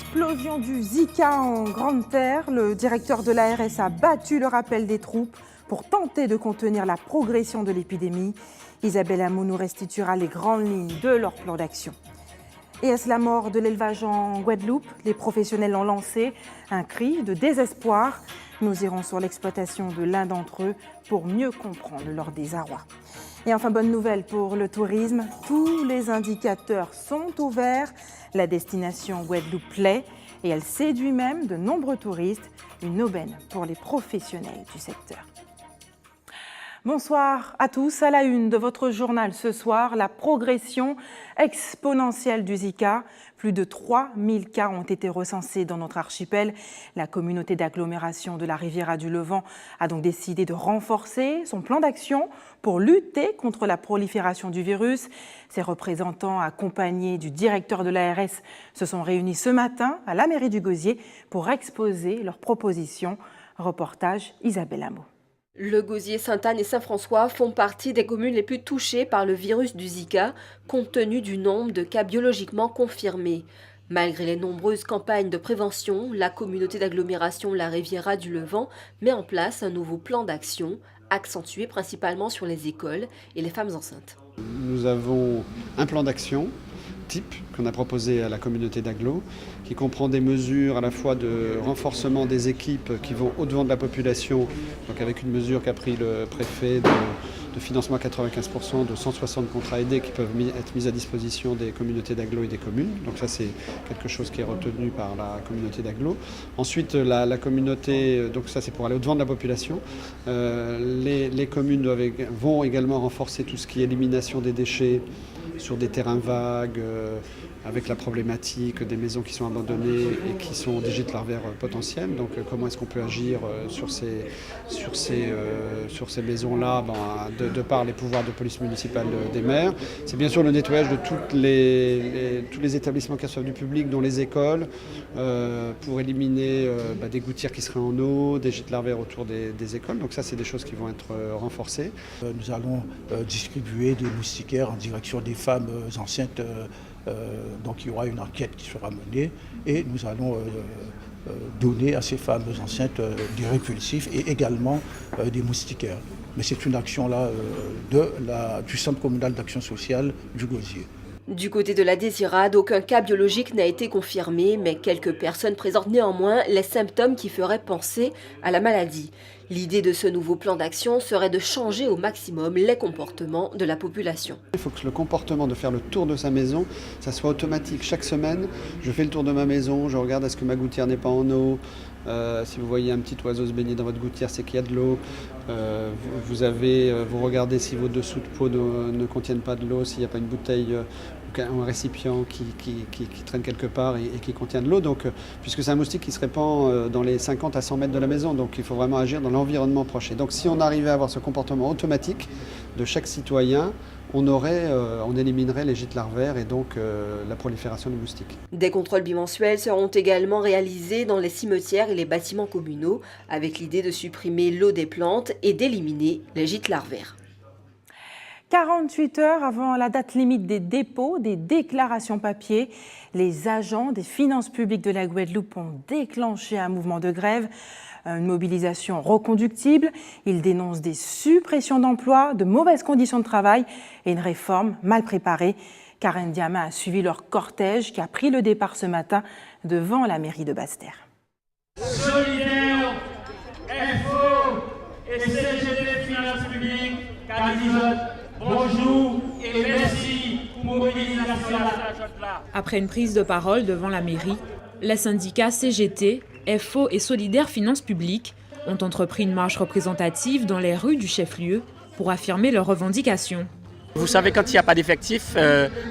Explosion du Zika en Grande-Terre. Le directeur de l'ARS a battu le rappel des troupes pour tenter de contenir la progression de l'épidémie. Isabelle Hameau nous restituera les grandes lignes de leur plan d'action. Et est-ce la mort de l'élevage en Guadeloupe? Les professionnels ont lancé un cri de désespoir. Nous irons sur l'exploitation de l'un d'entre eux pour mieux comprendre leur désarroi. Et enfin, bonne nouvelle pour le tourisme, tous les indicateurs sont au vert. La destination Guadeloupe plaît et elle séduit même de nombreux touristes, une aubaine pour les professionnels du secteur. Bonsoir à tous. À la une de votre journal ce soir, la progression exponentielle du Zika. Plus de 3000 cas ont été recensés dans notre archipel. La communauté d'agglomération de la Riviera du Levant a donc décidé de renforcer son plan d'action pour lutter contre la prolifération du virus. Ses représentants, accompagnés du directeur de l'ARS, se sont réunis ce matin à la mairie du Gosier pour exposer leurs propositions. Reportage Isabelle Hameau. Le Gosier, Sainte-Anne et Saint-François font partie des communes les plus touchées par le virus du Zika, compte tenu du nombre de cas biologiquement confirmés. Malgré les nombreuses campagnes de prévention, la communauté d'agglomération La Riviera du Levant met en place un nouveau plan d'action, accentué principalement sur les écoles et les femmes enceintes. Nous avons un plan d'action type qu'on a proposé à la communauté d'agglo, qui comprend des mesures à la fois de renforcement des équipes qui vont au-devant de la population, donc avec une mesure qu'a pris le préfet de financement à 95%, de 160 contrats aidés qui peuvent être mis à disposition des communautés d'agglo et des communes. Donc ça, c'est quelque chose qui est retenu par la communauté d'agglo. Ensuite, la communauté, donc ça c'est pour aller au-devant de la population. Les communes vont également renforcer tout ce qui est élimination des déchets sur des terrains vagues, avec la problématique des maisons qui sont abandonnées et qui sont des gîtes larvaires potentiels. Donc comment est-ce qu'on peut agir sur ces maisons-là, de par les pouvoirs de police municipale des maires. C'est bien sûr le nettoyage de tous les établissements qui reçoivent du public, dont les écoles, pour éliminer des gouttières qui seraient en eau, des gîtes larvaires autour des écoles. Donc ça, c'est des choses qui vont être renforcées. Nous allons distribuer des moustiquaires en direction des femmes enceintes. Donc il y aura une enquête qui sera menée et nous allons donner à ces femmes enceintes des répulsifs et également des moustiquaires. Mais c'est une action là du Centre communal d'action sociale du Gosier. Du côté de la Désirade, aucun cas biologique n'a été confirmé, mais quelques personnes présentent néanmoins les symptômes qui feraient penser à la maladie. L'idée de ce nouveau plan d'action serait de changer au maximum les comportements de la population. Il faut que le comportement de faire le tour de sa maison, ça soit automatique. Chaque semaine, je fais le tour de ma maison, je regarde est-ce que ma gouttière n'est pas en eau. Si vous voyez un petit oiseau se baigner dans votre gouttière, c'est qu'il y a de l'eau. Vous regardez si vos dessous de pot ne contiennent pas de l'eau, s'il n'y a pas une bouteille ou un récipient qui traîne quelque part et qui contient de l'eau. Donc, puisque c'est un moustique qui se répand dans les 50 à 100 mètres de la maison, donc il faut vraiment agir dans l'environnement proche. Et donc si on arrivait à avoir ce comportement automatique de chaque citoyen, on éliminerait les gîtes larvaires et donc la prolifération des moustiques. Des contrôles bimensuels seront également réalisés dans les cimetières et les bâtiments communaux, avec l'idée de supprimer l'eau des plantes et d'éliminer les gîtes larvaires. 48 heures avant la date limite des dépôts des déclarations papier, les agents des finances publiques de la Guadeloupe ont déclenché un mouvement de grève, une mobilisation reconductible. Ils dénoncent des suppressions d'emplois, de mauvaises conditions de travail et une réforme mal préparée. Karen Diama a suivi leur cortège qui a pris le départ ce matin devant la mairie de Basse-Terre. Solidaire, FO et CGT Finances Publiques, Cadizote, bonjour et merci pour mobilisation. Après une prise de parole devant la mairie, les syndicats CGT, FO et Solidaire Finances Publiques ont entrepris une marche représentative dans les rues du chef-lieu pour affirmer leurs revendications. Vous savez, quand il n'y a pas d'effectifs,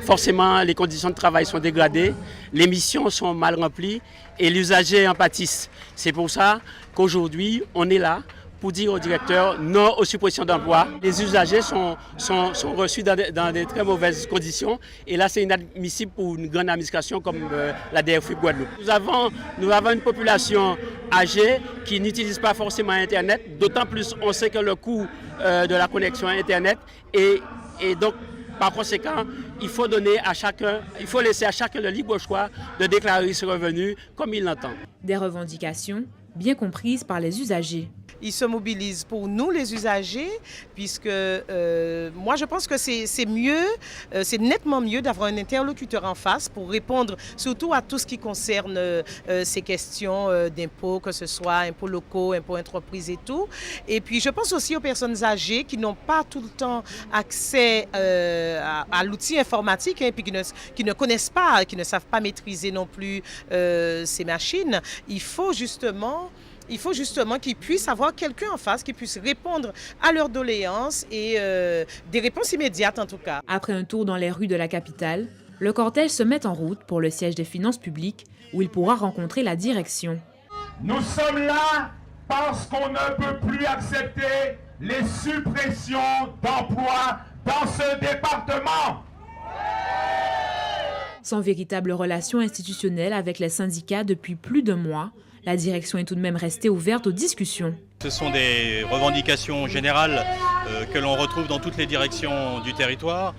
forcément les conditions de travail sont dégradées, les missions sont mal remplies et l'usager en pâtisse. C'est pour ça qu'aujourd'hui, on est là pour dire au directeur non aux suppressions d'emplois. Les usagers sont reçus dans des très mauvaises conditions et là c'est inadmissible pour une grande administration comme la DRFU Guadeloupe. Nous avons une population âgée qui n'utilise pas forcément Internet, d'autant plus on sait que le coût de la connexion Internet et donc Par conséquent, il faut laisser à chacun le libre choix de déclarer ses revenus comme il l'entend. Des revendications bien comprises par les usagers. Ils se mobilisent pour nous les usagers, puisque moi je pense que c'est mieux, c'est nettement mieux d'avoir un interlocuteur en face pour répondre surtout à tout ce qui concerne ces questions d'impôts, que ce soit impôts locaux, impôts entreprises et tout. Et puis je pense aussi aux personnes âgées qui n'ont pas tout le temps accès à l'outil informatique, et puis qui ne connaissent pas, qui ne savent pas maîtriser non plus ces machines. Il faut justement qu'ils puissent avoir quelqu'un en face qui puisse répondre à leurs doléances et des réponses immédiates en tout cas. Après un tour dans les rues de la capitale, le cortège se met en route pour le siège des finances publiques où il pourra rencontrer la direction. Nous sommes là parce qu'on ne peut plus accepter les suppressions d'emplois dans ce département. Sans véritable relation institutionnelle avec les syndicats depuis plus d'un mois, la direction est tout de même restée ouverte aux discussions. Ce sont des revendications générales que l'on retrouve dans toutes les directions du territoire.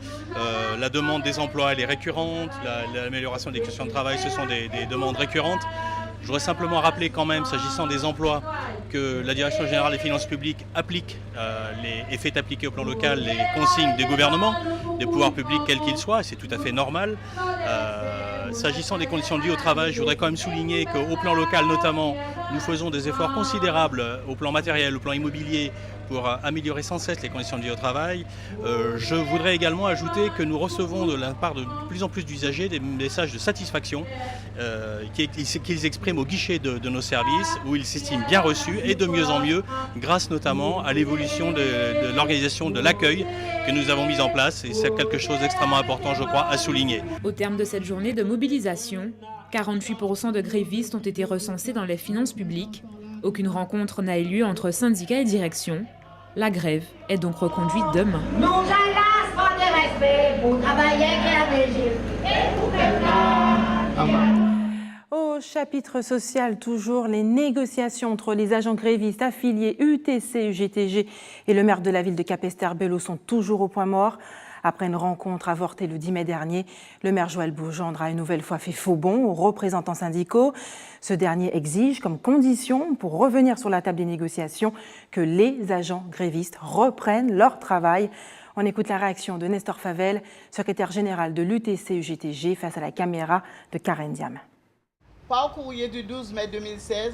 La demande des emplois, elle est récurrente. L'amélioration des conditions de travail, ce sont des demandes récurrentes. Je voudrais simplement rappeler quand même, s'agissant des emplois, que la Direction générale des finances publiques applique et fait appliquer au plan local les consignes des gouvernements, des pouvoirs publics quels qu'ils soient, c'est tout à fait normal. S'agissant des conditions de vie au travail, je voudrais quand même souligner qu'au plan local notamment, nous faisons des efforts considérables au plan matériel, au plan immobilier, pour améliorer sans cesse les conditions de vie au travail. Je voudrais également ajouter que nous recevons de la part de plus en plus d'usagers des messages de satisfaction qu'ils expriment au guichet de nos services, où ils s'estiment bien reçus et de mieux en mieux, grâce notamment à l'évolution de l'organisation de l'accueil que nous avons mise en place. Et c'est quelque chose d'extrêmement important, je crois, à souligner. Au terme de cette journée de mobilisation, 48% de grévistes ont été recensés dans les finances publiques. Aucune rencontre n'a eu lieu entre syndicats et direction. La grève est donc reconduite demain. Nous allons de respect pour travailler avec la Au chapitre social, toujours, les négociations entre les agents grévistes affiliés UTC, UGTG et le maire de la ville de Capesterre-Belle-Eau sont toujours au point mort. Après une rencontre avortée le 10 mai dernier, le maire Joël Beaugendre a une nouvelle fois fait faux bond aux représentants syndicaux. Ce dernier exige comme condition pour revenir sur la table des négociations que les agents grévistes reprennent leur travail. On écoute la réaction de Nestor Favel, secrétaire général de l'UTC-UGTG, face à la caméra de Karen Diam. Par courrier du 12 mai 2016,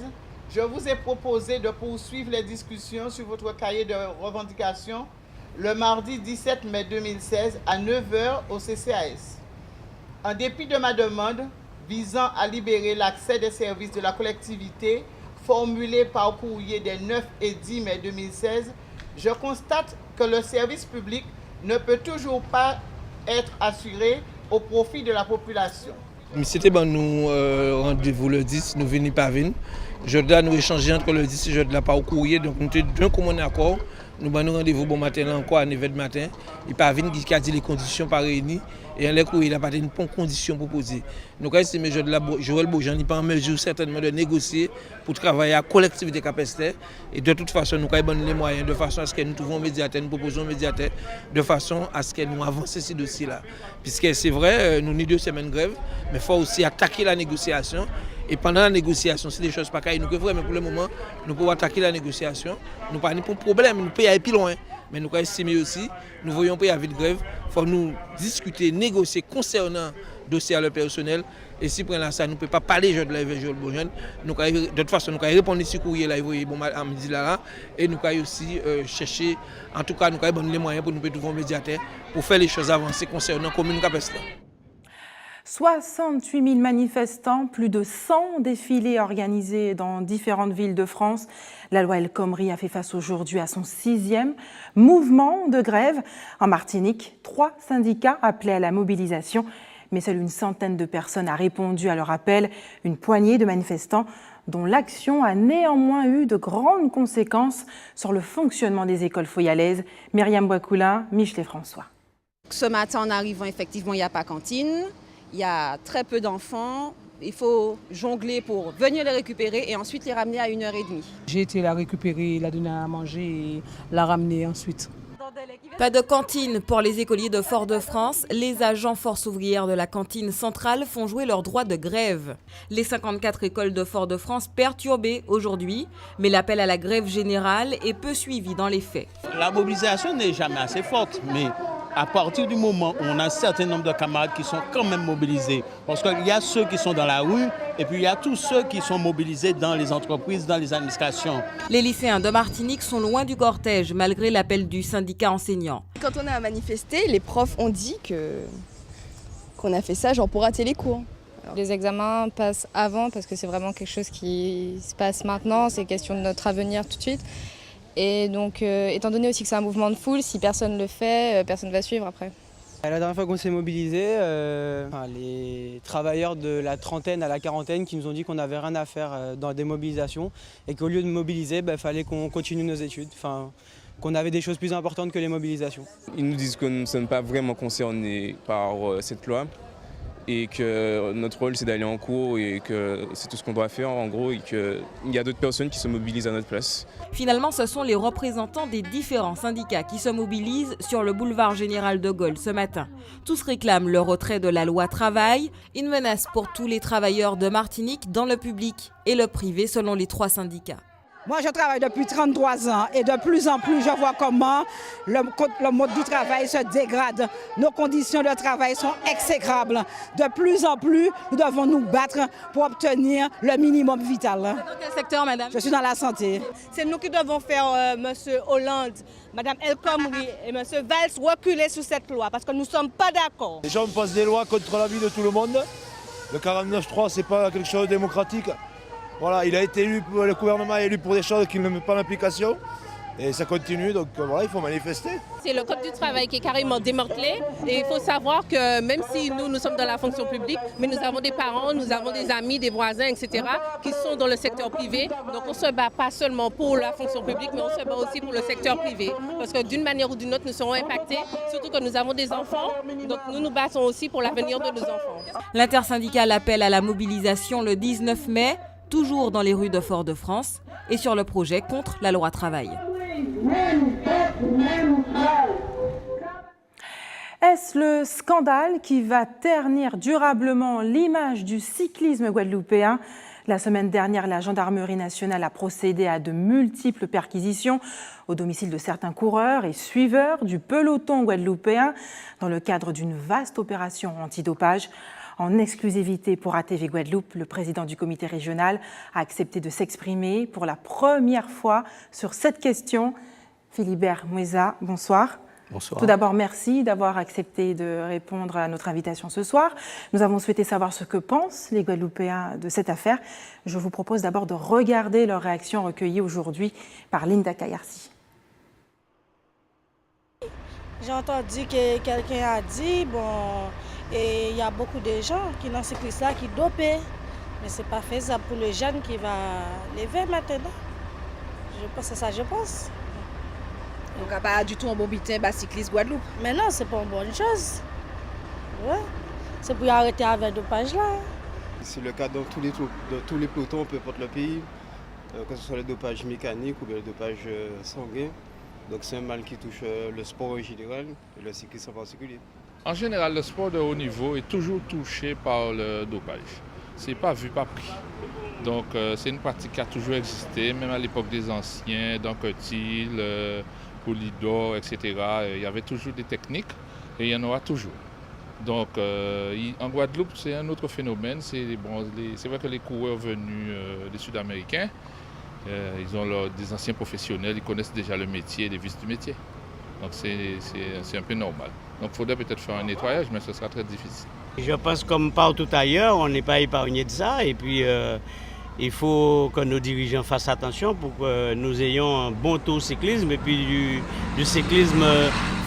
je vous ai proposé de poursuivre les discussions sur votre cahier de revendications le mardi 17 mai 2016 à 9h au CCAS. En dépit de ma demande visant à libérer l'accès des services de la collectivité formulée par courrier des 9 et 10 mai 2016, je constate que le service public ne peut toujours pas être assuré au profit de la population. C'était bon, nous rendez-vous le 10, nous venons pas venir. Je dois nous échanger entre le 10 et je dois pas au courrier, donc nous sommes d'un commun accord. Nous avons rendez-vous bon matin encore à 9h du matin. Il pas venir qui a dit les conditions pas réunies et en courrier il a pas une bonne condition proposée. Nous quand c'est Joël Beaugendre n'est pas en mesure certainement de négocier pour travailler à la collectivité Capesterre et de toute façon nous avons les moyens de façon à ce que nous trouvons médiateur, nous proposons médiateur de façon à ce que nous avancions ces dossiers-là. Puisque c'est vrai, nous avons 2 semaines de grève, mais il faut aussi attaquer la négociation. Et pendant la négociation, c'est des choses pas qu'à nous que mais pour le moment, nous pouvons attaquer la négociation. Nous pas pour problème, nous pouvons aller plus loin. Mais nous pouvons estimer aussi, nous voyons pas avec grève, il faut nous discuter, négocier concernant le dossier à le personnel. Et si pour ça, nous ne pouvons pas parler de la Joël Beaugendre. De toute façon, nous pouvons répondre à ce courrier là, à midi là, et nous pouvons aussi chercher, en tout cas, nous pouvons les moyens pour nous trouver un médiateur pour faire les choses avancer concernant la commune Capesterre. 68 000 manifestants, plus de 100 défilés organisés dans différentes villes de France. La loi El Khomri a fait face aujourd'hui à son 6e mouvement de grève. En Martinique, 3 syndicats appelaient à la mobilisation, mais seule une centaine de personnes a répondu à leur appel. Une poignée de manifestants dont l'action a néanmoins eu de grandes conséquences sur le fonctionnement des écoles foyalaises. Myriam Bouakoula, Michelet François. Ce matin, en arrivant, effectivement, il n'y a pas cantine. Il y a très peu d'enfants, il faut jongler pour venir les récupérer et ensuite les ramener à 1h30. J'ai été la récupérer, la donner à manger et la ramener ensuite. Dans des Pas de cantine pour les écoliers de Fort-de-France. Les agents force ouvrière de la cantine centrale font jouer leur droit de grève. Les 54 écoles de Fort-de-France perturbées aujourd'hui, mais l'appel à la grève générale est peu suivi dans les faits. La mobilisation n'est jamais assez forte, mais à partir du moment où on a un certain nombre de camarades qui sont quand même mobilisés, parce qu'il y a ceux qui sont dans la rue et puis il y a tous ceux qui sont mobilisés dans les entreprises, dans les administrations. Les lycéens de Martinique sont loin du cortège malgré l'appel du syndicat enseignant. Quand on a manifesté, les profs ont dit qu'on a fait ça genre pour rater les cours. Les examens passent avant parce que c'est vraiment quelque chose qui se passe maintenant, c'est question de notre avenir tout de suite. Et donc, étant donné aussi que c'est un mouvement de foule, si personne ne le fait, personne ne va suivre après. La dernière fois qu'on s'est mobilisé, les travailleurs de la trentaine à la quarantaine qui nous ont dit qu'on n'avait rien à faire dans des mobilisations et qu'au lieu de mobiliser, fallait qu'on continue nos études, qu'on avait des choses plus importantes que les mobilisations. Ils nous disent que nous ne sommes pas vraiment concernés par cette loi et que notre rôle c'est d'aller en cours et que c'est tout ce qu'on doit faire en gros et qu'il y a d'autres personnes qui se mobilisent à notre place. Finalement, ce sont les représentants des différents syndicats qui se mobilisent sur le boulevard Général de Gaulle ce matin. Tous réclament le retrait de la loi travail, une menace pour tous les travailleurs de Martinique dans le public et le privé selon les 3 syndicats. Moi, je travaille depuis 33 ans et de plus en plus, je vois comment le mode du travail se dégrade. Nos conditions de travail sont exécrables. De plus en plus, nous devons nous battre pour obtenir le minimum vital. Dans quel secteur, madame? Je suis dans la santé. C'est nous qui devons faire, monsieur Hollande, madame El Khomri et monsieur Valls reculer sur cette loi parce que nous ne sommes pas d'accord. Les gens passent des lois contre la vie de tout le monde. Le 49.3, ce n'est pas quelque chose de démocratique. Voilà, il a été élu, le gouvernement est élu pour des choses qui ne mettent pas en application. Et ça continue, donc voilà, il faut manifester. C'est le code du travail qui est carrément démantelé. Et il faut savoir que même si nous sommes dans la fonction publique, mais nous avons des parents, nous avons des amis, des voisins, etc., qui sont dans le secteur privé. Donc on ne se bat pas seulement pour la fonction publique, mais on se bat aussi pour le secteur privé. Parce que d'une manière ou d'une autre, nous serons impactés, surtout que nous avons des enfants. Donc nous nous battons aussi pour l'avenir de nos enfants. L'intersyndicale appelle à la mobilisation le 19 mai, toujours dans les rues de Fort-de-France, et sur le projet contre la loi travail. Est-ce le scandale qui va ternir durablement l'image du cyclisme guadeloupéen ? La semaine dernière, la gendarmerie nationale a procédé à de multiples perquisitions au domicile de certains coureurs et suiveurs du peloton guadeloupéen dans le cadre d'une vaste opération antidopage. En exclusivité pour ATV Guadeloupe, le président du comité régional a accepté de s'exprimer pour la première fois sur cette question. Philibert Moueza, bonsoir. Bonsoir. Tout d'abord, merci d'avoir accepté de répondre à notre invitation ce soir. Nous avons souhaité savoir ce que pensent les Guadeloupéens de cette affaire. Je vous propose d'abord de regarder leurs réactions recueillies aujourd'hui par Linda Kayarsi. J'ai entendu que quelqu'un a dit, et il y a beaucoup de gens qui dans ce cyclisme-là qui dopent, mais ce n'est pas faisable pour le jeune qui va lever maintenant. Je pense. Donc, pas du tout un bon butin cycliste Guadeloupe. Mais non, c'est pas une bonne chose. Ouais. C'est pour arrêter avec le dopage là. C'est le cas dans tous les pelotons, peu importe le pays, que ce soit le dopage mécanique ou bien le dopage sanguin. Donc c'est un mal qui touche le sport en général et le cyclisme en particulier. En général, le sport de haut niveau est toujours touché par le dopage. Ce n'est pas vu, pas pris. Donc c'est une pratique qui a toujours existé, même à l'époque des anciens, Dancotil, Polydor, etc. Il y avait toujours des techniques et il y en aura toujours. Donc en Guadeloupe, c'est un autre phénomène. C'est vrai que les coureurs venus des Sud-Américains, ils ont des anciens professionnels, ils connaissent déjà le métier, les vices du métier. Donc c'est un peu normal. Donc il faudrait peut-être faire un nettoyage, mais ce sera très difficile. Je pense comme partout ailleurs, on n'est pas épargné de ça. Et puis il faut que nos dirigeants fassent attention pour que nous ayons un bon taux de cyclisme et puis du cyclisme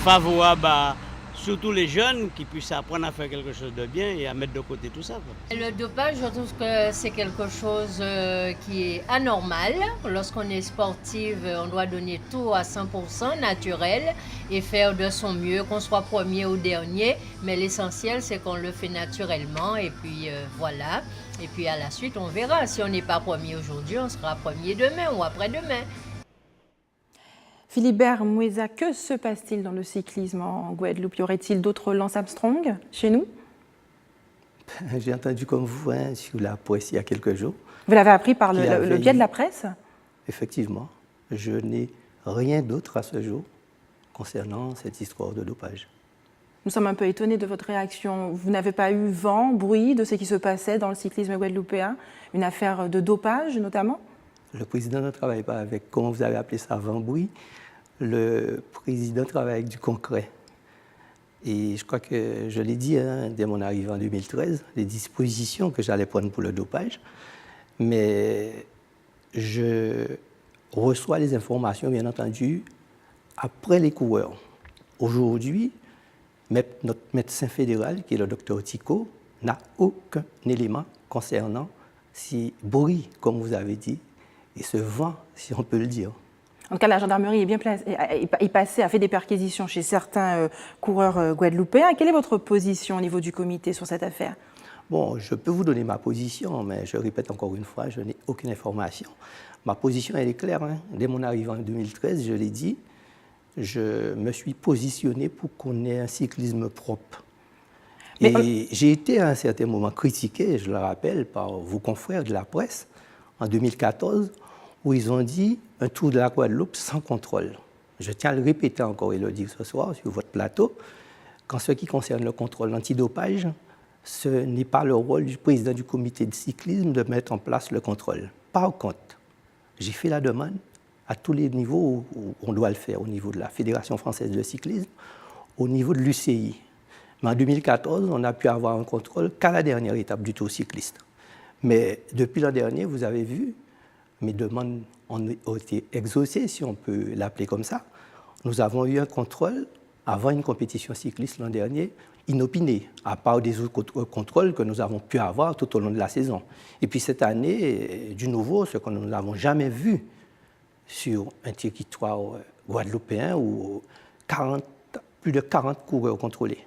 favorable à surtout les jeunes qui puissent apprendre à faire quelque chose de bien et à mettre de côté tout ça. Le dopage, je trouve que c'est quelque chose qui est anormal. Lorsqu'on est sportif, on doit donner tout à 100% naturel et faire de son mieux, qu'on soit premier ou dernier. Mais l'essentiel, c'est qu'on le fait naturellement et puis voilà. Et puis à la suite, on verra. Si on n'est pas premier aujourd'hui, on sera premier demain ou après-demain. Philibert Moueza, que se passe-t-il dans le cyclisme en Guadeloupe? Y aurait-il d'autres Lance Armstrong chez nous? J'ai entendu comme vous sur la presse il y a quelques jours. Vous l'avez appris par le biais de la presse? Effectivement, je n'ai rien d'autre à ce jour concernant cette histoire de dopage. Nous sommes un peu étonnés de votre réaction. Vous n'avez pas eu vent, bruit de ce qui se passait dans le cyclisme guadeloupéen? Une affaire de dopage notamment? Le président ne travaille pas avec, comment vous avez appelé ça, vent, bruit. Le président travaille avec du concret. Et je crois que je l'ai dit dès mon arrivée en 2013, les dispositions que j'allais prendre pour le dopage. Mais je reçois les informations, bien entendu, après les coureurs. Aujourd'hui, notre médecin fédéral, qui est le docteur Tico, n'a aucun élément concernant si bruit, comme vous avez dit, et ce vent, si on peut le dire. En tout cas, la gendarmerie est bien placée, a fait des perquisitions chez certains coureurs guadeloupéens. Quelle est votre position au niveau du comité sur cette affaire? Bon, je peux vous donner ma position, mais je répète encore une fois, je n'ai aucune information. Ma position, elle est claire. Dès mon arrivée en 2013, je l'ai dit, je me suis positionné pour qu'on ait un cyclisme propre. Et j'ai été à un certain moment critiqué, je le rappelle, par vos confrères de la presse, en 2014, où ils ont dit un tour de la Guadeloupe sans contrôle. Je tiens à le répéter encore et le dire ce soir sur votre plateau, qu'en ce qui concerne le contrôle antidopage, ce n'est pas le rôle du président du comité de cyclisme de mettre en place le contrôle. Par contre, j'ai fait la demande à tous les niveaux où on doit le faire, au niveau de la Fédération française de cyclisme, au niveau de l'UCI. Mais en 2014, on n'a pu avoir un contrôle qu'à la dernière étape du Tour cycliste. Mais depuis l'an dernier, vous avez vu, mes demandes ont été exaucées, si on peut l'appeler comme ça. Nous avons eu un contrôle avant une compétition cycliste l'an dernier, inopiné, à part des autres contrôles que nous avons pu avoir tout au long de la saison. Et puis cette année, du nouveau, ce que nous n'avons jamais vu sur un territoire guadeloupéen où plus de 40 coureurs contrôlés.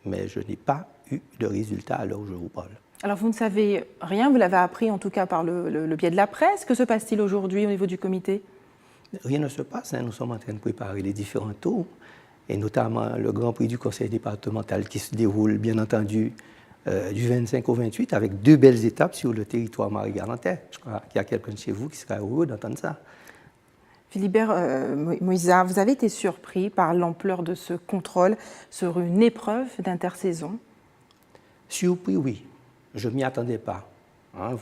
Mais je n'ai pas eu de résultat à l'heure où je vous parle. Alors vous ne savez rien, vous l'avez appris en tout cas par le biais de la presse. Que se passe-t-il aujourd'hui au niveau du comité? Rien ne se passe, nous sommes en train de préparer les différents tours, et notamment le Grand Prix du Conseil départemental qui se déroule bien entendu du 25 au 28 avec 2 belles étapes sur le territoire marie-galantais. Je crois qu'il y a quelqu'un de chez vous qui sera heureux d'entendre ça. Philibert Moueza, vous avez été surpris par l'ampleur de ce contrôle sur une épreuve d'intersaison? Surpris, oui. Je ne m'y attendais pas.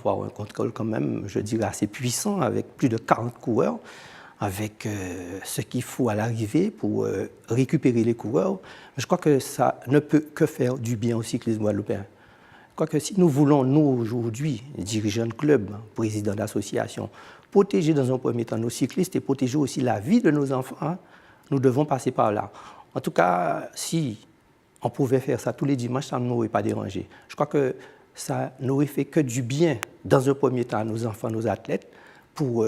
Voir un contrôle quand même, je dirais, assez puissant, avec plus de 40 coureurs, avec ce qu'il faut à l'arrivée pour récupérer les coureurs. Je crois que ça ne peut que faire du bien au cyclisme guadeloupéen. Je crois que si nous voulons, nous, aujourd'hui, dirigeants de club, présidents d'associations, protéger dans un premier temps nos cyclistes et protéger aussi la vie de nos enfants, nous devons passer par là. En tout cas, si on pouvait faire ça tous les dimanches, ça ne m'aurait pas dérangé. Je crois que ça n'aurait fait que du bien, dans un premier temps, à nos enfants, nos athlètes, pour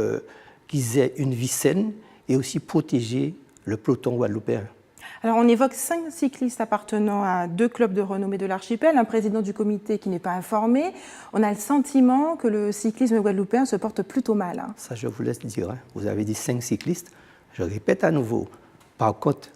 qu'ils aient une vie saine et aussi protéger le peloton guadeloupéen. Alors on évoque 5 cyclistes appartenant à 2 clubs de renommée de l'archipel, un président du comité qui n'est pas informé. On a le sentiment que le cyclisme guadeloupéen se porte plutôt mal. Ça, je vous laisse dire. Vous avez dit 5 cyclistes. Je répète à nouveau, par contre,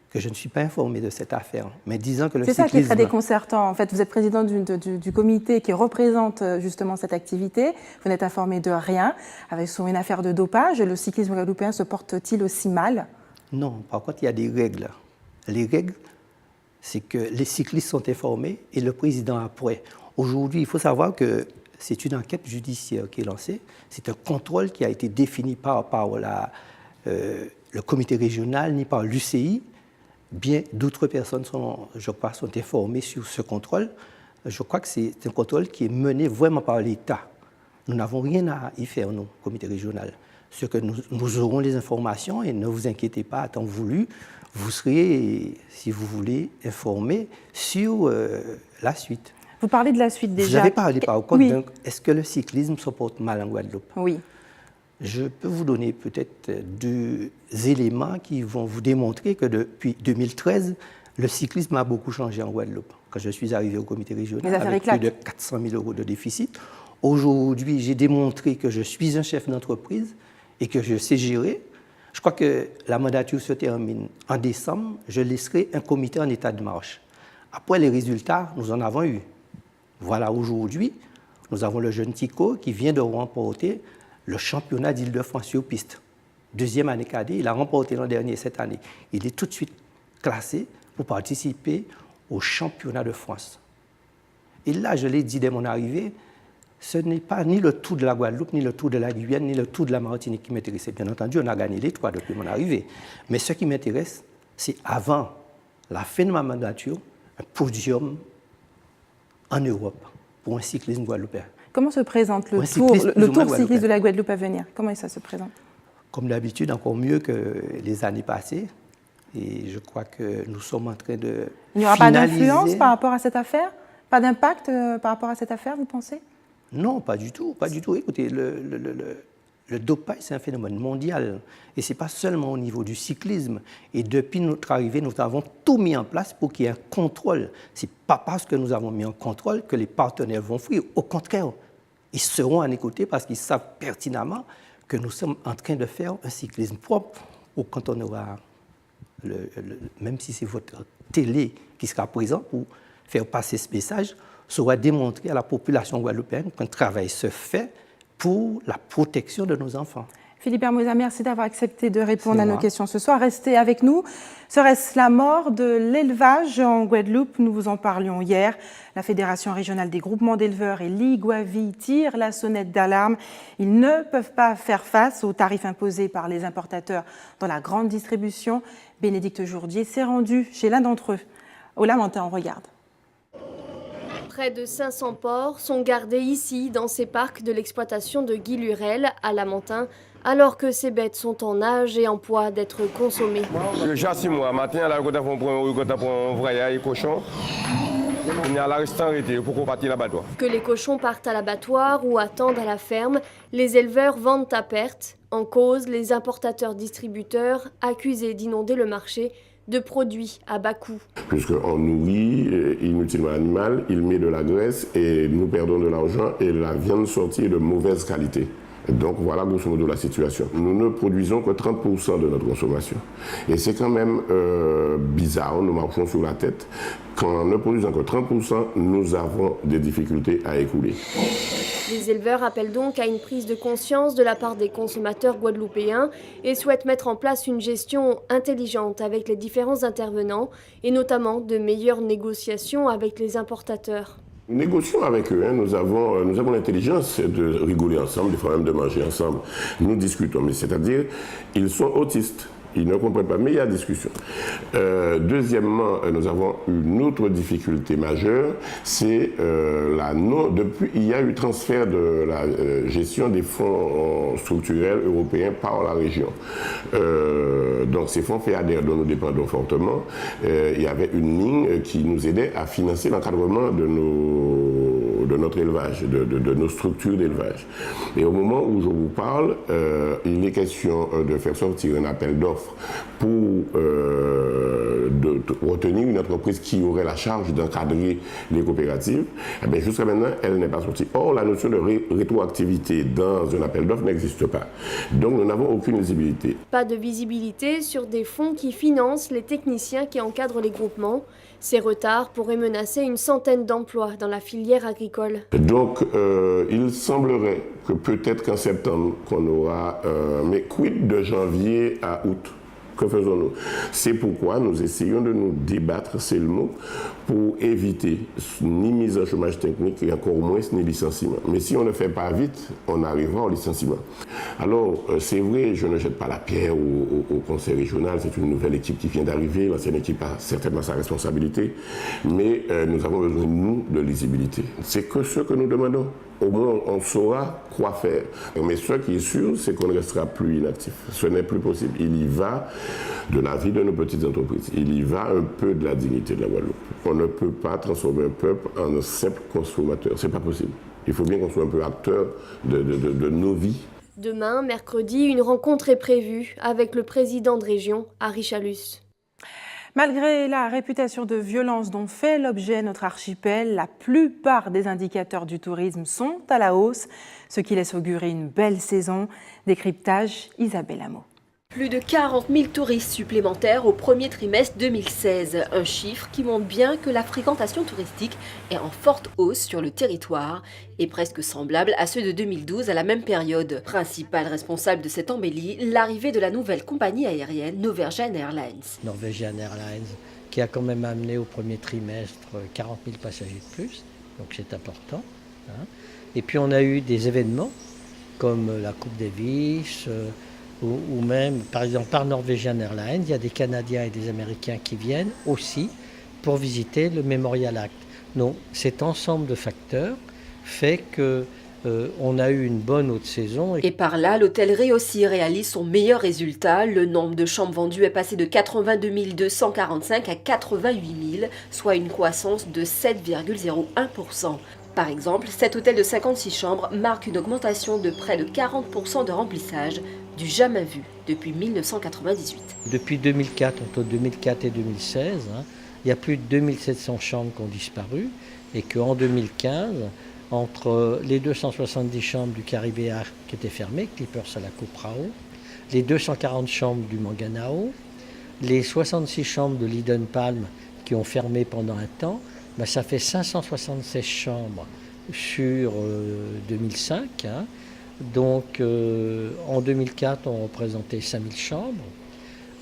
que je ne suis pas informé de cette affaire. Mais disant que le cyclisme... C'est ça qui est très déconcertant. En fait, vous êtes président du comité qui représente justement cette activité. Vous n'êtes informé de rien. Avec une affaire de dopage, le cyclisme guadeloupéen se porte-t-il aussi mal? Non, par contre, il y a des règles. Les règles, c'est que les cyclistes sont informés et le président après. Aujourd'hui, il faut savoir que c'est une enquête judiciaire qui est lancée. C'est un contrôle qui a été défini par le comité régional ni par l'UCI. Bien d'autres personnes sont informées sur ce contrôle. Je crois que c'est un contrôle qui est mené vraiment par l'État. Nous n'avons rien à y faire, nous, comité régional. Ce que nous aurons les informations et ne vous inquiétez pas, à temps voulu, vous serez, si vous voulez, informés sur la suite. Vous parlez de la suite déjà. Vous avez parlé par contre, oui. Est-ce que le cyclisme se porte mal en Guadeloupe? Oui. Je peux vous donner peut-être 2 éléments qui vont vous démontrer que depuis 2013, le cyclisme a beaucoup changé en Guadeloupe. Quand je suis arrivé au comité régional avec plus de 400 000 € de déficit, aujourd'hui, j'ai démontré que je suis un chef d'entreprise et que je sais gérer. Je crois que la mandature se termine en décembre. Je laisserai un comité en état de marche. Après les résultats, nous en avons eu. Voilà, aujourd'hui, nous avons le jeune Tico qui vient de remporter le championnat d'Île-de-France sur piste. Deuxième année cadet, il a remporté l'an dernier, cette année. Il est tout de suite classé pour participer au championnat de France. Et là, je l'ai dit dès mon arrivée, ce n'est pas ni le tour de la Guadeloupe, ni le tour de la Guyane, ni le tour de la Martinique qui m'intéressait. Bien entendu, on a gagné les 3 depuis mon arrivée. Mais ce qui m'intéresse, c'est avant la fin de ma mandature, un podium en Europe pour un cyclisme guadeloupéen. Comment se présente le tour cycliste de la Guadeloupe à venir? Comment ça se présente? Comme d'habitude, encore mieux que les années passées. Et je crois que nous sommes en train de Il n'y aura pas d'influence par rapport à cette affaire? Pas d'impact par rapport à cette affaire, vous pensez? Non, pas du tout, pas du tout. Écoutez, le dopage, c'est un phénomène mondial. Et ce n'est pas seulement au niveau du cyclisme. Et depuis notre arrivée, nous avons tout mis en place pour qu'il y ait un contrôle. Ce n'est pas parce que nous avons mis en contrôle que les partenaires vont fuir. Au contraire, ils seront à écouter parce qu'ils savent pertinemment que nous sommes en train de faire un cyclisme propre. Ou quand on aura, même si c'est votre télé qui sera présent pour faire passer ce message, saura démontrer à la population guadeloupéenne qu'un travail se fait pour la protection de nos enfants. Philippe Hermosa, merci d'avoir accepté de répondre à nos questions ce soir. Restez avec nous. Serait-ce la mort de l'élevage en Guadeloupe? Nous vous en parlions hier. La Fédération régionale des groupements d'éleveurs et l'IGUAVI tirent la sonnette d'alarme. Ils ne peuvent pas faire face aux tarifs imposés par les importateurs dans la grande distribution. Bénédicte Jourdier s'est rendue chez l'un d'entre eux. Au Lamentin, on regarde. Près de 500 porcs sont gardés ici, dans ces parcs de l'exploitation de Guy Lurel, à Lamentin, alors que ces bêtes sont en âge et en poids d'être consommées. Déjà 6 mois, maintenant, là, quand on prend un vrai cochon, on est à l'arrestant arrêté pour qu'on parte à l'abattoir. Que les cochons partent à l'abattoir ou attendent à la ferme, les éleveurs vendent à perte. En cause, les importateurs-distributeurs accusés d'inonder le marché de produits à bas coût. Puisqu'on nourrit inutilement l'animal, il met de la graisse et nous perdons de l'argent et la viande sortie est de mauvaise qualité. Donc voilà grosso modo la situation. Nous ne produisons que 30% de notre consommation. Et c'est quand même bizarre, nous marchons sur la tête. Quand ne produisons que 30%, nous avons des difficultés à écouler. Les éleveurs appellent donc à une prise de conscience de la part des consommateurs guadeloupéens et souhaitent mettre en place une gestion intelligente avec les différents intervenants et notamment de meilleures négociations avec les importateurs. Nous négocions avec eux, nous avons l'intelligence de rigoler ensemble, des fois même de manger ensemble. Nous discutons, mais c'est-à-dire ils sont autistes. Ils ne comprennent pas, mais il y a discussion. Deuxièmement, nous avons une autre difficulté majeure, c'est depuis il y a eu transfert de la gestion des fonds structurels européens par la région. Donc ces fonds FEADER dont nous dépendons fortement, il y avait une ligne qui nous aidait à financer l'encadrement de notre élevage, de nos structures d'élevage. Et au moment où je vous parle, il est question de faire sortir un appel d'offres pour retenir une entreprise qui aurait la charge d'encadrer les coopératives. Eh bien, jusqu'à maintenant, elle n'est pas sortie. Or, la notion de rétroactivité dans un appel d'offres n'existe pas. Donc, nous n'avons aucune visibilité. Pas de visibilité sur des fonds qui financent les techniciens qui encadrent les groupements. Ces retards pourraient menacer une centaine d'emplois dans la filière agricole. Donc, il semblerait que peut-être qu'en septembre, qu'on aura... mais quid de janvier à août? Que faisons-nous? C'est pourquoi nous essayons de nous débattre, c'est le mot, pour éviter ni mise en chômage technique et encore moins ni licenciement. Mais si on ne fait pas vite, on arrivera au licenciement. Alors, c'est vrai, je ne jette pas la pierre au conseil régional, c'est une nouvelle équipe qui vient d'arriver, l'ancienne équipe a certainement sa responsabilité, mais nous avons besoin, nous, de lisibilité. C'est que ce que nous demandons. Au moins, on saura quoi faire. Mais ce qui est sûr, c'est qu'on ne restera plus inactif. Ce n'est plus possible. Il y va de la vie de nos petites entreprises. Il y va un peu de la dignité de la Guadeloupe. On ne peut pas transformer un peuple en un simple consommateur. Ce n'est pas possible. Il faut bien qu'on soit un peu acteur de nos vies. Demain, mercredi, une rencontre est prévue avec le président de région, Harry Chalus. Malgré la réputation de violence dont fait l'objet notre archipel, la plupart des indicateurs du tourisme sont à la hausse, ce qui laisse augurer une belle saison. Décryptage, Isabelle Hameau. Plus de 40 000 touristes supplémentaires au premier trimestre 2016, un chiffre qui montre bien que la fréquentation touristique est en forte hausse sur le territoire et presque semblable à ceux de 2012 à la même période. Principal responsable de cette embellie, l'arrivée de la nouvelle compagnie aérienne Norwegian Airlines. Norwegian Airlines qui a quand même amené au premier trimestre 40 000 passagers de plus, donc c'est important. Et puis on a eu des événements comme la Coupe Davis, ou même, par exemple, par Norwegian Airlines, il y a des Canadiens et des Américains qui viennent aussi pour visiter le Memorial Act. Donc cet ensemble de facteurs fait qu'on a eu une bonne haute saison. Et par là, l'hôtellerie aussi réalise son meilleur résultat. Le nombre de chambres vendues est passé de 82 245 à 88 000, soit une croissance de 7,01%. Par exemple, cet hôtel de 56 chambres marque une augmentation de près de 40% de remplissage, du jamais vu depuis 1998. Depuis 2004, entre 2004 et 2016, il y a plus de 2700 chambres qui ont disparu et qu'en 2015, entre les 270 chambres du Caribéa qui étaient fermées, Clippers à la Coprao, les 240 chambres du Manganao, les 66 chambres de l'Eden Palm qui ont fermé pendant un temps, ça fait 576 chambres sur 2005. Donc en 2004, on représentait 5000 chambres.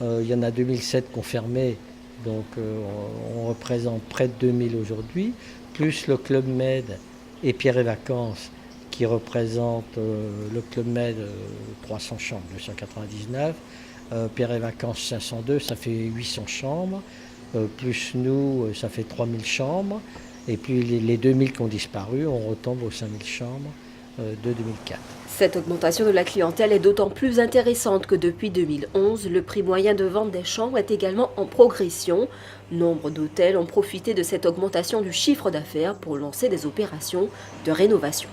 Il y en a 2007 qui ont fermé, donc on représente près de 2000 aujourd'hui, plus le Club Med et Pierre et Vacances qui représentent le Club Med 300 chambres, 299, Pierre et Vacances 502, ça fait 800 chambres. Plus nous, ça fait 3000 chambres. Et puis les 2000 qui ont disparu, on retombe aux 5000 chambres de 2004. Cette augmentation de la clientèle est d'autant plus intéressante que depuis 2011, le prix moyen de vente des chambres est également en progression. Nombre d'hôtels ont profité de cette augmentation du chiffre d'affaires pour lancer des opérations de rénovation.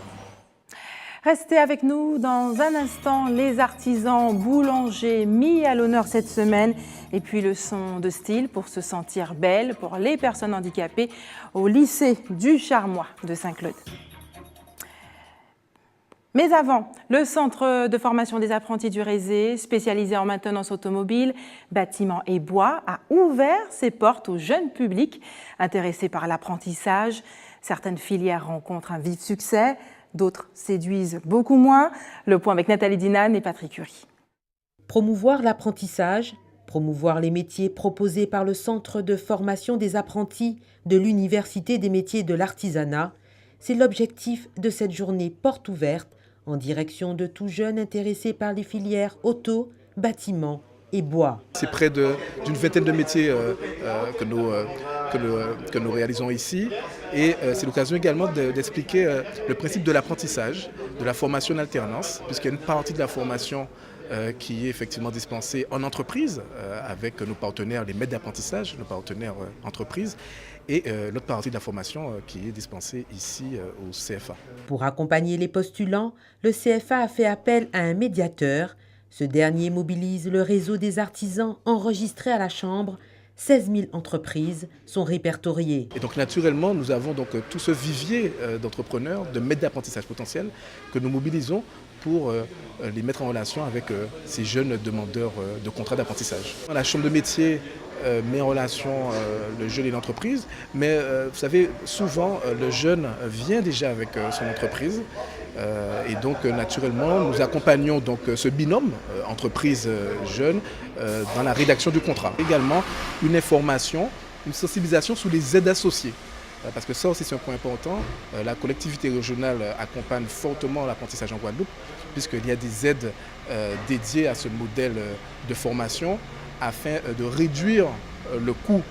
Restez avec nous dans un instant, les artisans boulangers mis à l'honneur cette semaine et puis le son de style pour se sentir belle pour les personnes handicapées au lycée du Charmois de Saint-Claude. Mais avant, le centre de formation des apprentis du Rézé, spécialisé en maintenance automobile, bâtiments et bois, a ouvert ses portes au jeune public intéressé par l'apprentissage. Certaines filières rencontrent un vif succès. D'autres séduisent beaucoup moins. Le point avec Nathalie Dinan et Patrick Curie. Promouvoir l'apprentissage, promouvoir les métiers proposés par le Centre de formation des apprentis de l'Université des métiers de l'artisanat, c'est l'objectif de cette journée porte ouverte en direction de tout jeunes intéressés par les filières auto, bâtiments et bois. C'est près d'une vingtaine de métiers que nous réalisons ici et c'est l'occasion également d'expliquer le principe de l'apprentissage, de la formation en alternance, puisqu'il y a une partie de la formation qui est effectivement dispensée en entreprise avec nos partenaires, les maîtres d'apprentissage, nos partenaires entreprises, et l'autre partie de la formation qui est dispensée ici au CFA. Pour accompagner les postulants, le CFA a fait appel à un médiateur. Ce dernier mobilise le réseau des artisans enregistrés à la Chambre. 16 000 entreprises sont répertoriées. Et donc naturellement, nous avons donc tout ce vivier d'entrepreneurs, de maîtres d'apprentissage potentiels que nous mobilisons pour les mettre en relation avec ces jeunes demandeurs de contrats d'apprentissage. La Chambre de métier met en relation le jeune et l'entreprise, mais vous savez, souvent le jeune vient déjà avec son entreprise. Et donc naturellement, nous accompagnons donc ce binôme entreprise-jeune dans la rédaction du contrat. Également une information, une sensibilisation sur les aides associées. Parce que ça aussi c'est un point important. La collectivité régionale accompagne fortement l'apprentissage en Guadeloupe, puisqu'il y a des aides dédiées à ce modèle de formation afin de réduire le coût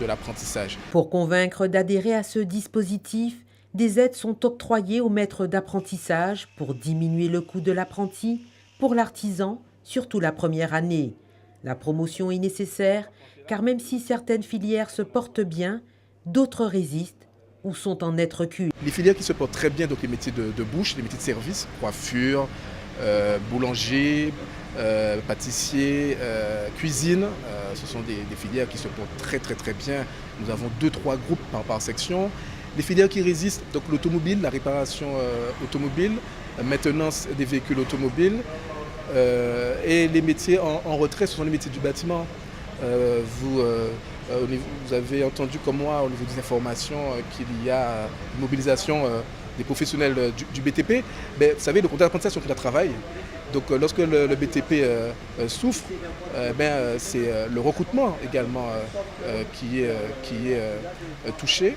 de l'apprentissage. Pour convaincre d'adhérer à ce dispositif, des aides sont octroyées aux maîtres d'apprentissage pour diminuer le coût de l'apprenti, pour l'artisan, surtout la première année. La promotion est nécessaire car même si certaines filières se portent bien, d'autres résistent ou sont en net recul. Les filières qui se portent très bien, donc les métiers de bouche, les métiers de service, coiffure, boulanger, pâtissier, cuisine, ce sont des filières qui se portent très bien. Nous avons 2-3 groupes par section. Les filières qui résistent, donc l'automobile, la réparation automobile, maintenance des véhicules automobiles, Et les métiers en retrait, ce sont les métiers du bâtiment. Vous avez entendu comme moi au niveau des informations qu'il y a une mobilisation des professionnels du BTP. Mais vous savez, le contrat d'apprentissage, c'est un contrat de travail. Donc lorsque le BTP souffre, c'est le recrutement également qui est touché.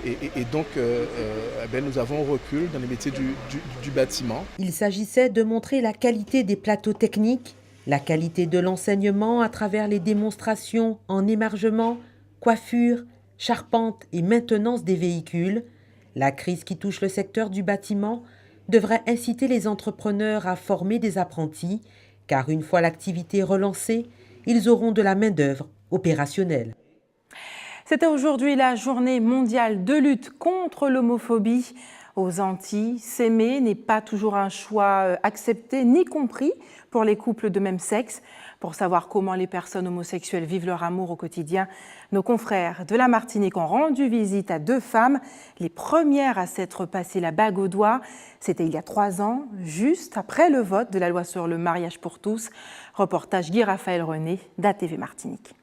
Et donc nous avons un recul dans les métiers du bâtiment. Il s'agissait de montrer la qualité des plateaux techniques, la qualité de l'enseignement à travers les démonstrations en émargement, coiffure, charpente et maintenance des véhicules. La crise qui touche le secteur du bâtiment devrait inciter les entrepreneurs à former des apprentis, car une fois l'activité relancée, ils auront de la main-d'œuvre opérationnelle. C'était aujourd'hui la journée mondiale de lutte contre l'homophobie. Aux Antilles, s'aimer n'est pas toujours un choix accepté ni compris pour les couples de même sexe. Pour savoir comment les personnes homosexuelles vivent leur amour au quotidien, nos confrères de la Martinique ont rendu visite à 2 femmes, les premières à s'être passées la bague au doigt. C'était il y a 3 ans, juste après le vote de la loi sur le mariage pour tous. Reportage Guy-Raphaël René d'ATV Martinique.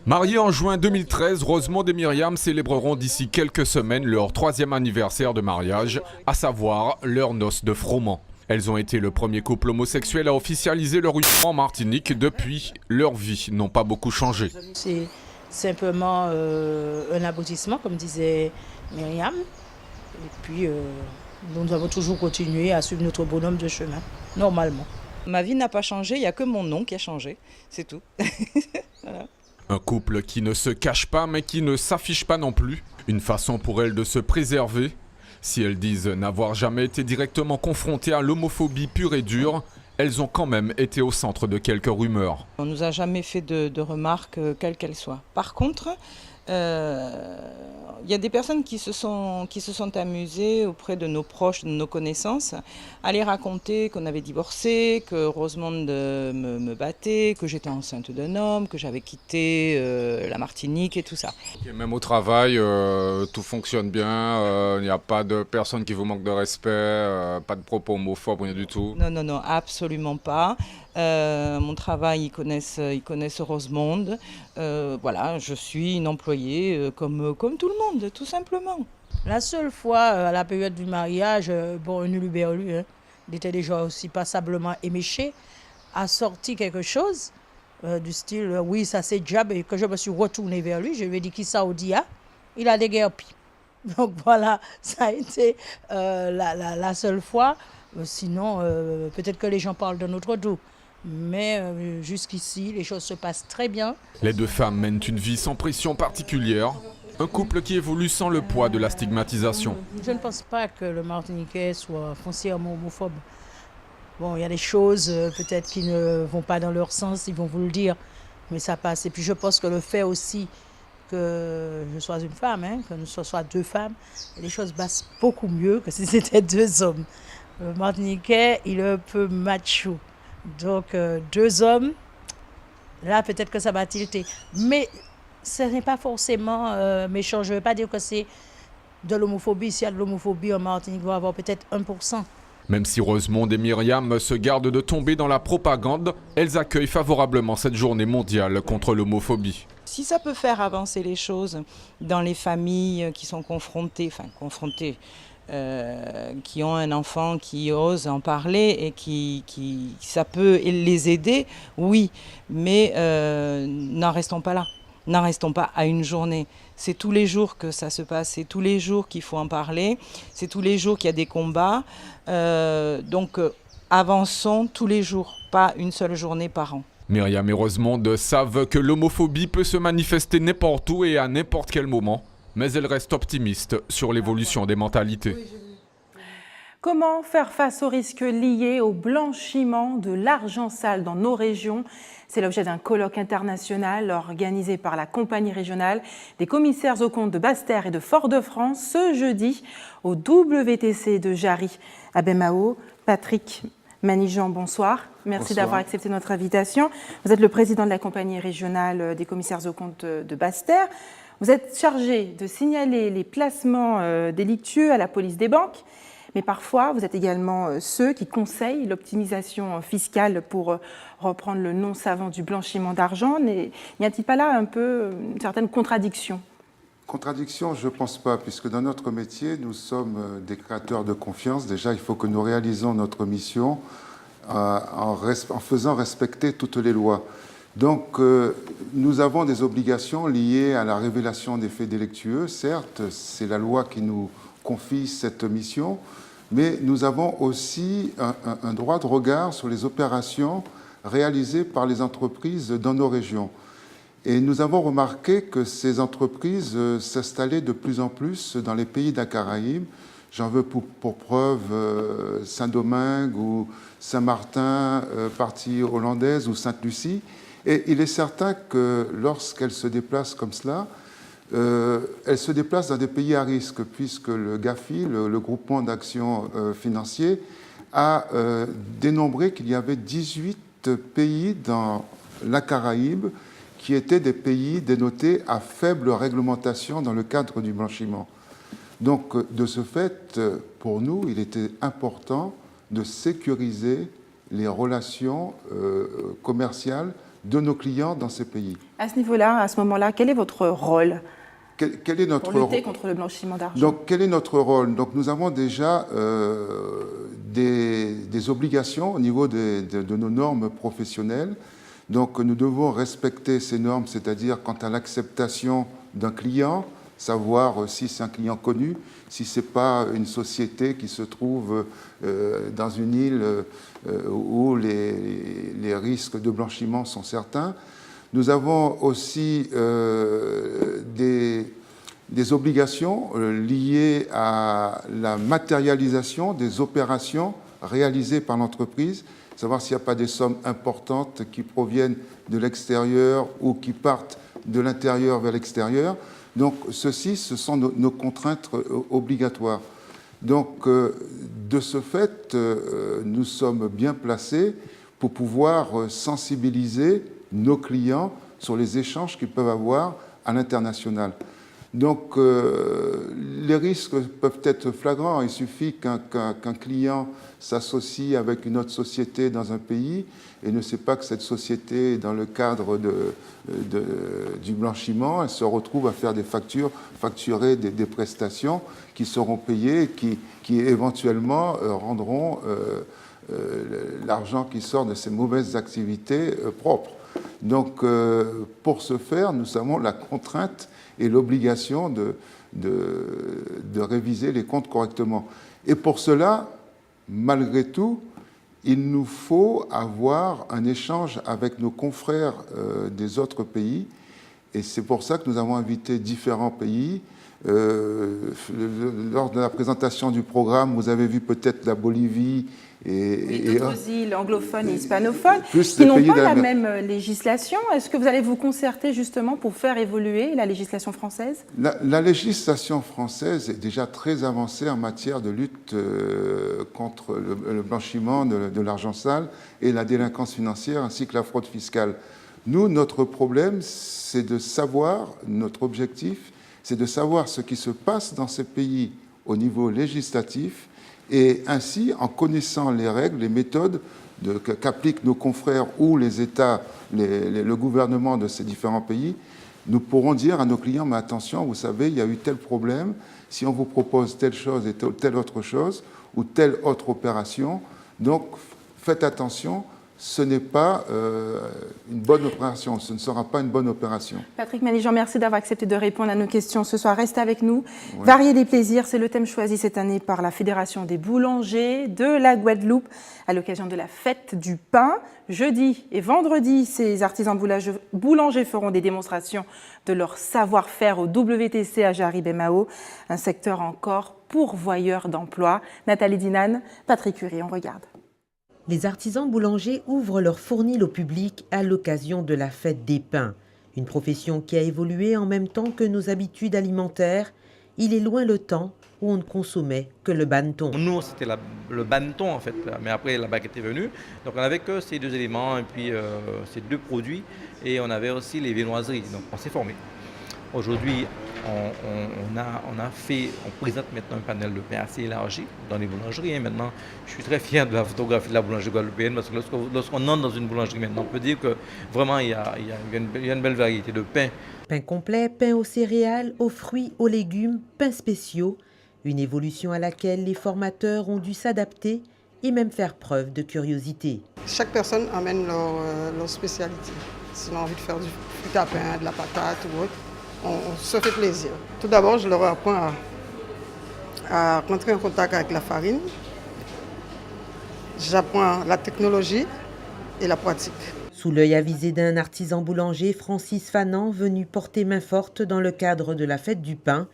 Mariés en juin 2013, Rosemonde et Myriam célébreront d'ici quelques semaines leur 3e anniversaire de mariage, à savoir leur noces de froment. Elles ont été le premier couple homosexuel à officialiser leur union en Martinique. Depuis, leurs vies n'ont pas beaucoup changé. C'est simplement un aboutissement, comme disait Myriam. Et puis, nous avons toujours continué à suivre notre bonhomme de chemin, normalement. Ma vie n'a pas changé, il n'y a que mon nom qui a changé, c'est tout. Voilà. Un couple qui ne se cache pas, mais qui ne s'affiche pas non plus. Une façon pour elles de se préserver. Si elles disent n'avoir jamais été directement confrontées à l'homophobie pure et dure, elles ont quand même été au centre de quelques rumeurs. On ne nous a jamais fait de remarques, quelles qu'elles soient. Par contre, il y a des personnes qui se sont amusées auprès de nos proches, de nos connaissances, à les raconter qu'on avait divorcé, que Rosemonde me battait, que j'étais enceinte d'un homme, que j'avais quitté la Martinique et tout ça. Et même au travail, tout fonctionne bien, il n'y a pas de personne qui vous manque de respect, pas de propos homophobes, rien du tout. Non, non, non, absolument pas. Mon travail, ils connaissent Rosemonde. Voilà, je suis une employée comme tout le monde, tout simplement. La seule fois, à la période du mariage, Nuluberlu, il était déjà aussi passablement éméché, a sorti quelque chose du style oui, ça c'est diable, et que je me suis retournée vers lui, je lui ai dit qui ça au dia, il a déguerpi. Donc voilà, ça a été la seule fois. Sinon, peut-être que les gens parlent de notre dos. Mais jusqu'ici, les choses se passent très bien. Les 2 femmes mènent une vie sans pression particulière. Un couple qui évolue sans le poids de la stigmatisation. Je ne pense pas que le Martiniquais soit foncièrement homophobe. Bon, il y a des choses peut-être qui ne vont pas dans leur sens, ils vont vous le dire, mais ça passe. Et puis je pense que le fait aussi que je sois une femme, que nous soyons 2 femmes, les choses passent beaucoup mieux que si c'était 2 hommes. Le Martiniquais, il est un peu macho. Donc 2 hommes, là peut-être que ça va tilter. Mais ce n'est pas forcément méchant. Je ne veux pas dire que c'est de l'homophobie. S'il y a de l'homophobie en Martinique, il va y avoir peut-être 1%. Même si Rosemonde et Myriam se gardent de tomber dans la propagande, elles accueillent favorablement cette journée mondiale contre l'homophobie. Si ça peut faire avancer les choses dans les familles qui sont confrontées, qui ont un enfant qui ose en parler et qui ça peut les aider, oui, mais n'en restons pas là. N'en restons pas à une journée. C'est tous les jours que ça se passe, c'est tous les jours qu'il faut en parler, c'est tous les jours qu'il y a des combats. Donc avançons tous les jours, pas une seule journée par an. Myriam et Rosemonde savent que l'homophobie peut se manifester n'importe où et à n'importe quel moment, mais elles restent optimistes sur l'évolution des mentalités. Comment faire face aux risques liés au blanchiment de l'argent sale dans nos régions? C'est l'objet d'un colloque international organisé par la Compagnie régionale des commissaires aux comptes de Basse-Terre et de Fort-de-France ce jeudi au WTC de Jarry à Bemao. Patrick Manigean, bonsoir. Merci d'avoir accepté notre invitation. Vous êtes le président de la Compagnie régionale des commissaires aux comptes de Basse-Terre. Vous êtes chargé de signaler les placements délictueux à la police des banques. Mais parfois, vous êtes également ceux qui conseillent l'optimisation fiscale pour reprendre le nom savant du blanchiment d'argent. N'y a-t-il pas là un peu une certaine contradiction ? Contradiction, je ne pense pas, puisque dans notre métier, nous sommes des créateurs de confiance. Déjà, il faut que nous réalisons notre mission en faisant respecter toutes les lois. Donc, nous avons des obligations liées à la révélation des faits délictueux. Certes, c'est la loi qui nous confie cette mission, mais nous avons aussi un droit de regard sur les opérations réalisées par les entreprises dans nos régions. Et nous avons remarqué que ces entreprises s'installaient de plus en plus dans les pays de la Caraïbe. J'en veux pour preuve Saint-Domingue ou Saint-Martin, partie hollandaise, ou Sainte-Lucie. Et il est certain que lorsqu'elles se déplacent comme cela, elles se déplacent dans des pays à risque, puisque le GAFI, le groupement d'action financier, a dénombré qu'il y avait 18 pays dans la Caraïbe qui étaient des pays dénotés à faible réglementation dans le cadre du blanchiment. Donc, de ce fait, pour nous, il était important de sécuriser les relations commerciales de nos clients dans ces pays. À ce niveau-là, à ce moment-là, quel est votre rôle quel est notre pour lutter contre le blanchiment d'argent? Donc, quel est notre rôle? Donc, nous avons déjà des obligations au niveau de nos normes professionnelles. Donc, nous devons respecter ces normes, c'est-à-dire quant à l'acceptation d'un client, savoir si c'est un client connu, si ce n'est pas une société qui se trouve dans une île où les risques de blanchiment sont certains. Nous avons aussi des obligations liées à la matérialisation des opérations réalisées par l'entreprise, savoir s'il n'y a pas des sommes importantes qui proviennent de l'extérieur ou qui partent de l'intérieur vers l'extérieur. Donc, ce sont nos contraintes obligatoires. Donc, de ce fait, nous sommes bien placés pour pouvoir sensibiliser nos clients sur les échanges qu'ils peuvent avoir à l'international. Donc, les risques peuvent être flagrants. Il suffit qu'un client s'associe avec une autre société dans un pays et ne sait pas que cette société, dans le cadre du blanchiment, elle se retrouve à faire des factures, facturer des prestations qui seront payées et qui éventuellement rendront l'argent qui sort de ces mauvaises activités propre. Donc, pour ce faire, nous avons la contrainte et l'obligation de réviser les comptes correctement. Et pour cela, malgré tout, il nous faut avoir un échange avec nos confrères des autres pays. Et c'est pour ça que nous avons invité différents pays. Lors de la présentation du programme, vous avez vu peut-être la Bolivie et d'autres îles anglophones et hispanophones qui n'ont pas la même législation. Est-ce que vous allez vous concerter justement pour faire évoluer la législation française? La législation française est déjà très avancée en matière de lutte contre le blanchiment de l'argent sale et la délinquance financière ainsi que la fraude fiscale. Nous, notre problème, c'est de savoir, notre objectif, c'est de savoir ce qui se passe dans ces pays au niveau législatif. Et ainsi, en connaissant les règles, les méthodes qu'appliquent nos confrères ou les États, le gouvernement de ces différents pays, nous pourrons dire à nos clients, mais attention, vous savez, il y a eu tel problème, si on vous propose telle chose et telle autre chose, ou telle autre opération, donc faites attention, ce n'est pas une bonne opération, ce ne sera pas une bonne opération. Patrick Malignan, merci d'avoir accepté de répondre à nos questions ce soir. Restez avec nous. Oui. Varier les plaisirs, c'est le thème choisi cette année par la Fédération des boulangers de la Guadeloupe à l'occasion de la fête du pain. Jeudi et vendredi, ces artisans boulangers feront des démonstrations de leur savoir-faire au WTC à Jarry-Bemao, un secteur encore pourvoyeur d'emplois. Nathalie Dinan, Patrick Curie, on regarde. Les artisans boulangers ouvrent leurs fournils au public à l'occasion de la fête des pains. Une profession qui a évolué en même temps que nos habitudes alimentaires. Il est loin le temps où on ne consommait que le banneton. Nous, c'était le banneton en fait, mais après la baguette est venue. Donc on n'avait que ces deux éléments et puis ces deux produits. Et on avait aussi les viennoiseries, donc on s'est formé. Aujourd'hui, on présente maintenant un panel de pain assez élargi dans les boulangeries. Et maintenant, je suis très fier de la photographie de la boulangerie guadeloupéenne parce que lorsqu'on entre dans une boulangerie maintenant, on peut dire que vraiment il y a une belle variété de pain. Pain complet, pain aux céréales, aux fruits, aux légumes, pains spéciaux. Une évolution à laquelle les formateurs ont dû s'adapter et même faire preuve de curiosité. Chaque personne amène leur spécialité. Si on a envie de faire du fruit à pain, de la patate ou autre, on se fait plaisir. Tout d'abord, je leur apprends à rentrer en contact avec la farine. J'apprends la technologie et la pratique. Sous l'œil avisé d'un artisan boulanger, Francis Fanan, venu porter main forte dans le cadre de la fête du pain,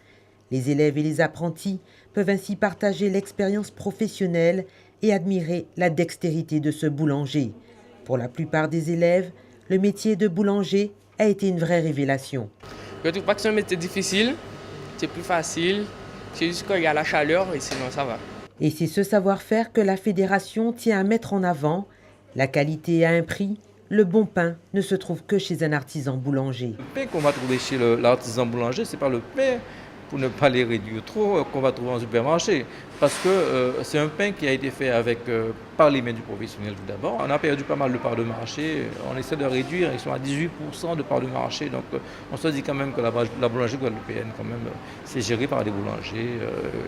les élèves et les apprentis peuvent ainsi partager l'expérience professionnelle et admirer la dextérité de ce boulanger. Pour la plupart des élèves, le métier de boulanger a été une vraie révélation. Je ne trouve pas que c'est un métier difficile, c'est plus facile, c'est juste qu'il y a la chaleur et sinon ça va. Et c'est ce savoir-faire que la fédération tient à mettre en avant. La qualité a un prix, le bon pain ne se trouve que chez un artisan boulanger. Le pain qu'on va trouver chez l'artisan boulanger, ce n'est pas le pain, pour ne pas les réduire trop, qu'on va trouver en supermarché. Parce que c'est un pain qui a été fait par les mains du professionnel tout d'abord. On a perdu pas mal de parts de marché, on essaie de réduire, ils sont à 18% de parts de marché. Donc on se dit quand même que la boulangerie guadeloupéenne, quand même, c'est géré par des boulangers,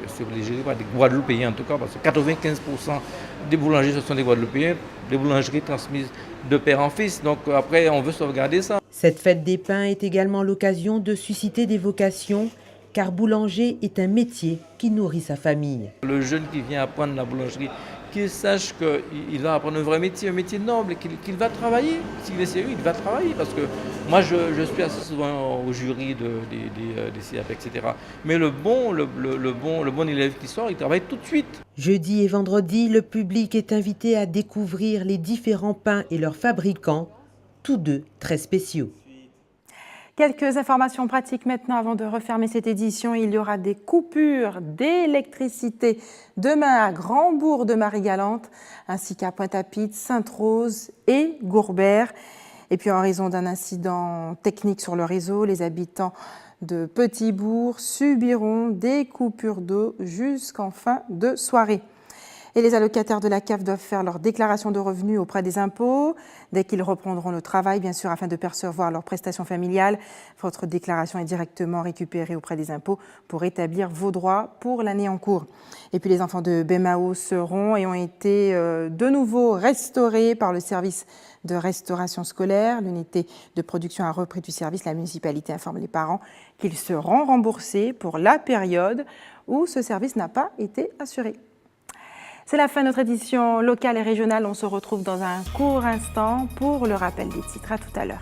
c'est géré par des Guadeloupéens en tout cas, parce que 95% des boulangers ce sont des Guadeloupéens, des boulangeries transmises de père en fils. Donc après, on veut sauvegarder ça. Cette fête des pains est également l'occasion de susciter des vocations, car boulanger est un métier qui nourrit sa famille. Le jeune qui vient apprendre la boulangerie, qu'il sache qu'il va apprendre un vrai métier, un métier noble, qu'il va travailler. S'il est sérieux, il va travailler. Parce que moi, je suis assez souvent au jury des CAP, etc. Mais le bon élève qui sort, il travaille tout de suite. Jeudi et vendredi, le public est invité à découvrir les différents pains et leurs fabricants, tous deux très spéciaux. Quelques informations pratiques maintenant avant de refermer cette édition. Il y aura des coupures d'électricité demain à Grand-Bourg de Marie-Galante, ainsi qu'à Pointe-à-Pitre, Sainte-Rose et Gourbert. Et puis en raison d'un incident technique sur le réseau, les habitants de Petit-Bourg subiront des coupures d'eau jusqu'en fin de soirée. Et les allocataires de la CAF doivent faire leur déclaration de revenus auprès des impôts dès qu'ils reprendront le travail, bien sûr, afin de percevoir leurs prestations familiales. Votre déclaration est directement récupérée auprès des impôts pour établir vos droits pour l'année en cours. Et puis les enfants de Bemao seront et ont été de nouveau restaurés par le service de restauration scolaire. L'unité de production a repris du service. La municipalité informe les parents qu'ils seront remboursés pour la période où ce service n'a pas été assuré. C'est la fin de notre édition locale et régionale. On se retrouve dans un court instant pour le rappel des titres. À tout à l'heure.